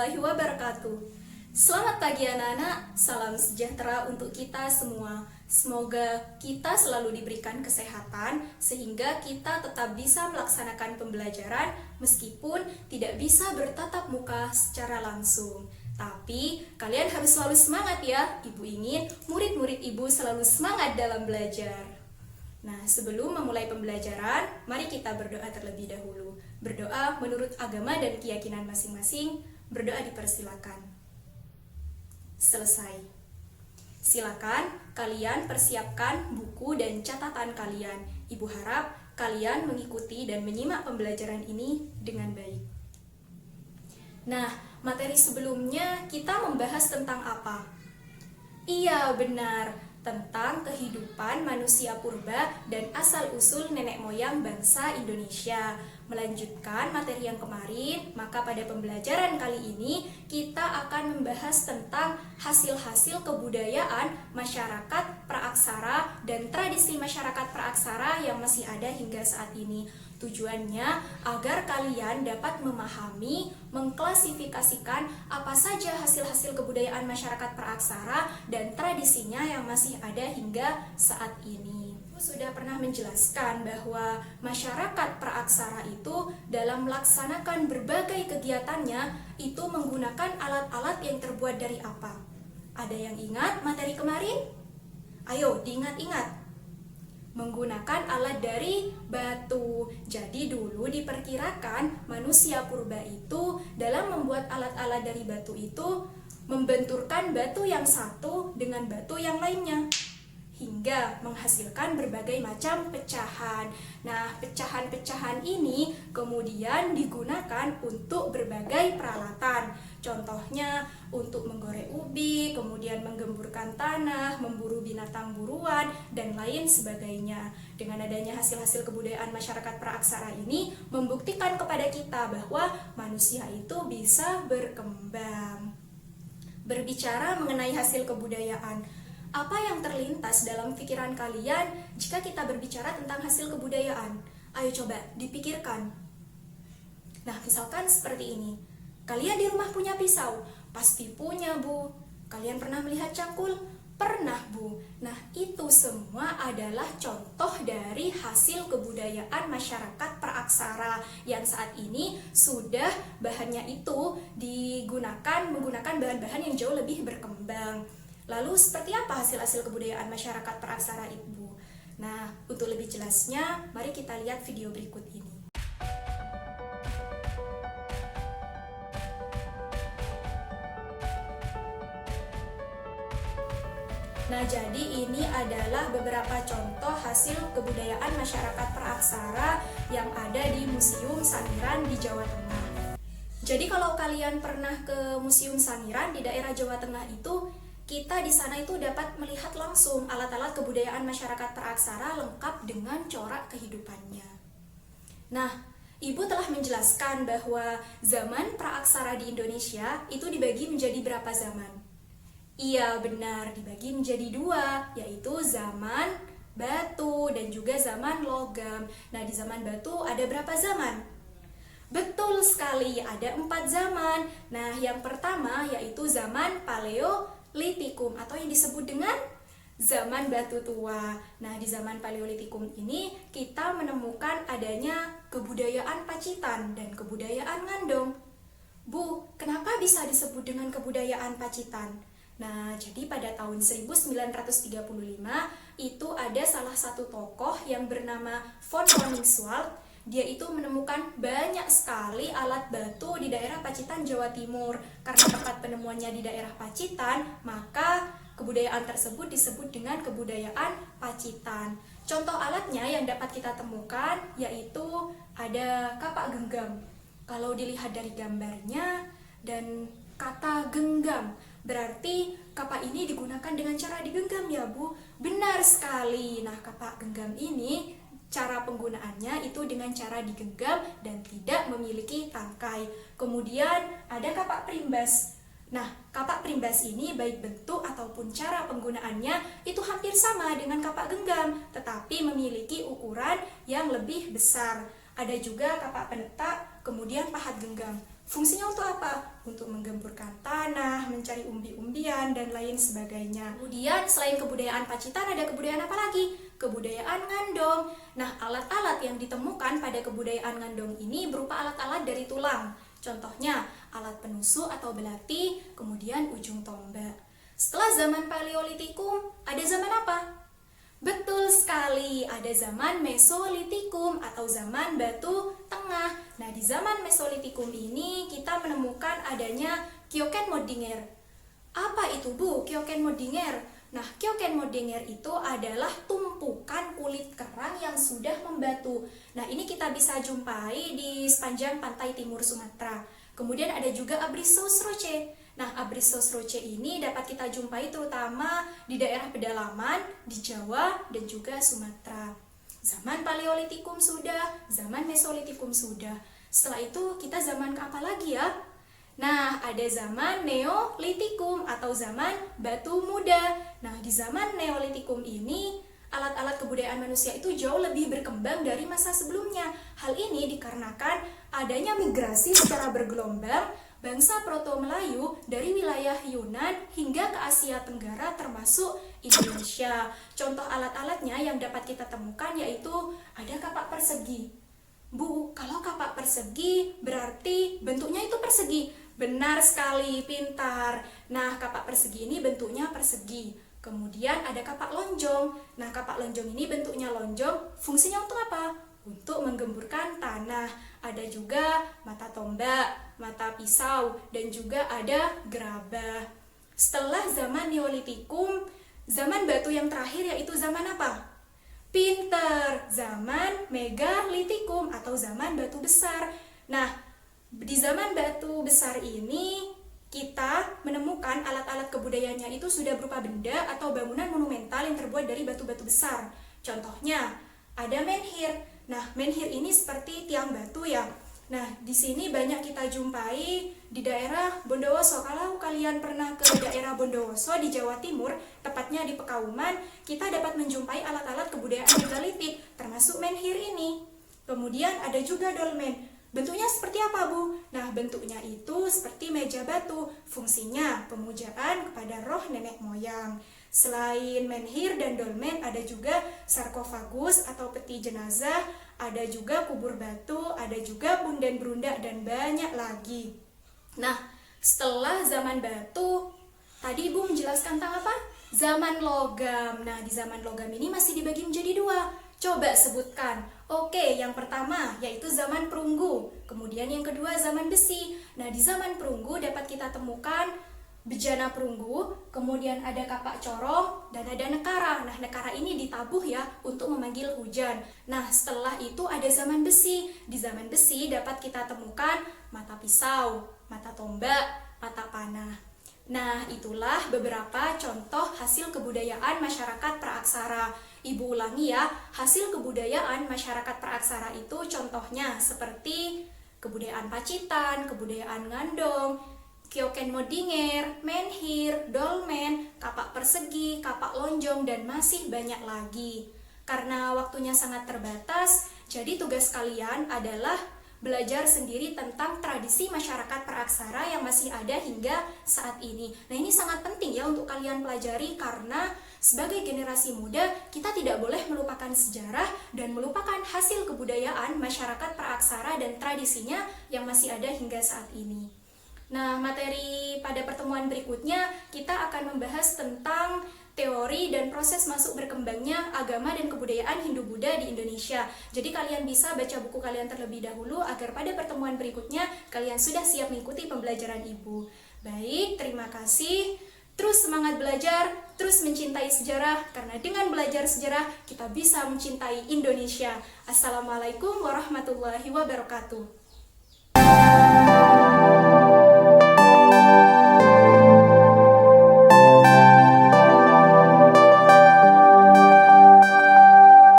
warahmatullahi wabarakatuh. Selamat pagi anak-anak, salam sejahtera untuk kita semua. Semoga kita selalu diberikan kesehatan sehingga kita tetap bisa melaksanakan pembelajaran meskipun tidak bisa bertatap muka secara langsung. Tapi kalian harus selalu semangat ya. Ibu ingin murid-murid ibu selalu semangat dalam belajar. Nah, sebelum memulai pembelajaran, mari kita berdoa terlebih dahulu. Berdoa menurut agama dan keyakinan masing-masing, berdoa dipersilakan. Selesai. Silakan kalian persiapkan buku dan catatan kalian. Ibu harap kalian mengikuti dan menyimak pembelajaran ini dengan baik. Nah, materi sebelumnya kita membahas tentang apa? Iya, benar. Tentang kehidupan manusia purba dan asal-usul nenek moyang bangsa Indonesia. Melanjutkan materi yang kemarin, maka pada pembelajaran kali ini kita akan membahas tentang hasil-hasil kebudayaan masyarakat praaksara dan tradisi masyarakat praaksara yang masih ada hingga saat ini. Tujuannya agar kalian dapat memahami, mengklasifikasikan apa saja hasil-hasil kebudayaan masyarakat praaksara dan tradisinya yang masih ada hingga saat ini. Aku sudah pernah menjelaskan bahwa masyarakat praaksara itu dalam melaksanakan berbagai kegiatannya itu menggunakan alat-alat yang terbuat dari apa? Ada yang ingat materi kemarin? Ayo diingat-ingat. Menggunakan alat dari batu. Jadi dulu diperkirakan manusia purba itu dalam membuat alat-alat dari batu itu membenturkan batu yang satu dengan batu yang lainnya hingga menghasilkan berbagai macam pecahan. Nah, pecahan-pecahan ini kemudian digunakan untuk berbagai peralatan. Contohnya untuk menggoreng ubi, kemudian menggemburkan tanah, memburu binatang buruan, dan lain sebagainya. Dengan adanya hasil-hasil kebudayaan masyarakat praaksara ini membuktikan kepada kita bahwa manusia itu bisa berkembang. Berbicara mengenai hasil kebudayaan, apa yang terlintas dalam pikiran kalian jika kita berbicara tentang hasil kebudayaan? Ayo coba dipikirkan. Nah, misalkan seperti ini. Kalian di rumah punya pisau? Pasti punya, Bu. Kalian pernah melihat cangkul? Pernah, Bu. Nah, itu semua adalah contoh dari hasil kebudayaan masyarakat praaksara yang saat ini sudah bahannya itu menggunakan bahan-bahan yang jauh lebih berkembang. Lalu seperti apa hasil-hasil kebudayaan masyarakat praaksara Ibu? Nah, untuk lebih jelasnya, mari kita lihat video berikut ini. Nah, jadi ini adalah beberapa contoh hasil kebudayaan masyarakat praaksara yang ada di Museum Sangiran di Jawa Tengah. Jadi kalau kalian pernah ke Museum Sangiran di daerah Jawa Tengah itu, kita di sana itu dapat melihat langsung alat-alat kebudayaan masyarakat praaksara lengkap dengan corak kehidupannya. Nah, Ibu telah menjelaskan bahwa zaman praaksara di Indonesia itu dibagi menjadi berapa zaman? Iya, benar, dibagi menjadi dua, yaitu zaman batu dan juga zaman logam. Nah, di zaman batu ada berapa zaman? Betul sekali, ada 4 zaman. Nah, yang pertama yaitu zaman Paleolitikum atau yang disebut dengan zaman batu tua. Nah, di zaman Paleolitikum ini kita menemukan adanya kebudayaan Pacitan dan kebudayaan Ngandong. Bu, kenapa bisa disebut dengan kebudayaan Pacitan? Nah, jadi pada tahun 1935 itu ada salah satu tokoh yang bernama Von Koningswald. Dia itu menemukan banyak sekali alat batu di daerah Pacitan, Jawa Timur. Karena tempat penemuannya di daerah Pacitan, maka kebudayaan tersebut disebut dengan kebudayaan Pacitan. Contoh alatnya yang dapat kita temukan yaitu ada kapak genggam. Kalau dilihat dari gambarnya dan kata genggam, berarti kapak ini digunakan dengan cara digenggam ya, Bu? Benar sekali. Nah, kapak genggam ini cara penggunaannya itu dengan cara digenggam dan tidak memiliki tangkai. Kemudian ada kapak primbas. Nah, kapak primbas ini baik bentuk ataupun cara penggunaannya itu hampir sama dengan kapak genggam, tetapi memiliki ukuran yang lebih besar. Ada juga kapak penetak, kemudian pahat genggam. Fungsinya untuk apa? Untuk menggemburkan tanah, mencari umbi-umbian, dan lain sebagainya. Kemudian selain kebudayaan Pacitan, ada kebudayaan apa lagi? Kebudayaan Ngandong. Nah, alat-alat yang ditemukan pada kebudayaan Ngandong ini berupa alat-alat dari tulang. Contohnya, alat penusuk atau belati, kemudian ujung tombak. Setelah zaman Paleolitikum, ada zaman apa? Betul sekali, ada zaman Mesolitikum atau zaman Batu Tengah. Nah, di zaman Mesolitikum ini kita menemukan adanya Kyoken-Modinger. Apa itu, Bu, Kyoken-Modinger? Nah, Kyoken-Modinger itu adalah tumpukan kulit kerang yang sudah membatu. Nah, ini kita bisa jumpai di sepanjang pantai timur Sumatera. Kemudian ada juga Abricosroce. Nah, Abricosroce ini dapat kita jumpai terutama di daerah pedalaman, di Jawa, dan juga Sumatera. Zaman Paleolitikum sudah, zaman Mesolitikum sudah. Setelah itu kita zaman ke apa lagi ya? Nah, ada zaman Neolitikum atau zaman Batu Muda. Nah, di zaman Neolitikum ini, alat-alat kebudayaan manusia itu jauh lebih berkembang dari masa sebelumnya. Hal ini dikarenakan adanya migrasi secara bergelombang bangsa Proto-Melayu dari wilayah Yunan hingga ke Asia Tenggara termasuk Indonesia. Contoh alat-alatnya yang dapat kita temukan yaitu ada kapak persegi. Bu, kalau kapak persegi berarti bentuknya itu persegi. Benar sekali, pintar. Nah, kapak persegi ini bentuknya persegi. Kemudian ada kapak lonjong. Nah, kapak lonjong ini bentuknya lonjong. Fungsinya untuk apa? Untuk menggemburkan tanah. Ada juga mata tombak, mata pisau, dan juga ada gerabah. Setelah zaman Neolitikum, zaman batu yang terakhir yaitu zaman apa? Pinter, zaman Megalitikum atau zaman batu besar. Nah, di zaman batu besar ini kita menemukan alat-alat kebudayaannya itu sudah berupa benda atau bangunan monumental yang terbuat dari batu-batu besar. Contohnya, ada menhir. Nah, menhir ini seperti tiang batu ya. Nah, di sini banyak kita jumpai di daerah Bondowoso. Kalau kalian pernah ke daerah Bondowoso di Jawa Timur, tepatnya di Pekauman, kita dapat menjumpai alat-alat kebudayaan megalitik, termasuk menhir ini. Kemudian ada juga dolmen. Bentuknya seperti apa, Bu? Nah, bentuknya itu seperti meja batu. Fungsinya pemujaan kepada roh nenek moyang. Selain menhir dan dolmen, ada juga sarkofagus atau peti jenazah, ada juga kubur batu, ada juga punden berundak, dan banyak lagi. Nah, setelah zaman batu, tadi Ibu menjelaskan tentang apa? Zaman logam. Nah, di zaman logam ini masih dibagi menjadi dua. Coba sebutkan. Oke, yang pertama yaitu zaman perunggu. Kemudian yang kedua zaman besi. Nah, di zaman perunggu dapat kita temukan bejana perunggu, kemudian ada kapak corong, dan ada nekara. Nah, nekara ini ditabuh ya untuk memanggil hujan. Nah, setelah itu ada zaman besi. Di zaman besi dapat kita temukan mata pisau, mata tombak, mata panah. Nah, itulah beberapa contoh hasil kebudayaan masyarakat praaksara. Ibu ulangi ya, hasil kebudayaan masyarakat praaksara itu contohnya seperti kebudayaan Pacitan, kebudayaan Ngandong, Kyoken-Modinger, menhir, dolmen, kapak persegi, kapak lonjong, dan masih banyak lagi. Karena waktunya sangat terbatas, jadi tugas kalian adalah belajar sendiri tentang tradisi masyarakat praaksara yang masih ada hingga saat ini. Nah, ini sangat penting ya untuk kalian pelajari karena sebagai generasi muda kita tidak boleh melupakan sejarah dan melupakan hasil kebudayaan masyarakat praaksara dan tradisinya yang masih ada hingga saat ini. Nah, materi pada pertemuan berikutnya kita akan membahas tentang teori dan proses masuk berkembangnya agama dan kebudayaan Hindu-Buddha di Indonesia. Jadi kalian bisa baca buku kalian terlebih dahulu agar pada pertemuan berikutnya kalian sudah siap mengikuti pembelajaran Ibu. Baik, terima kasih. Terus semangat belajar, terus mencintai sejarah, karena dengan belajar sejarah kita bisa mencintai Indonesia. Assalamualaikum warahmatullahi wabarakatuh.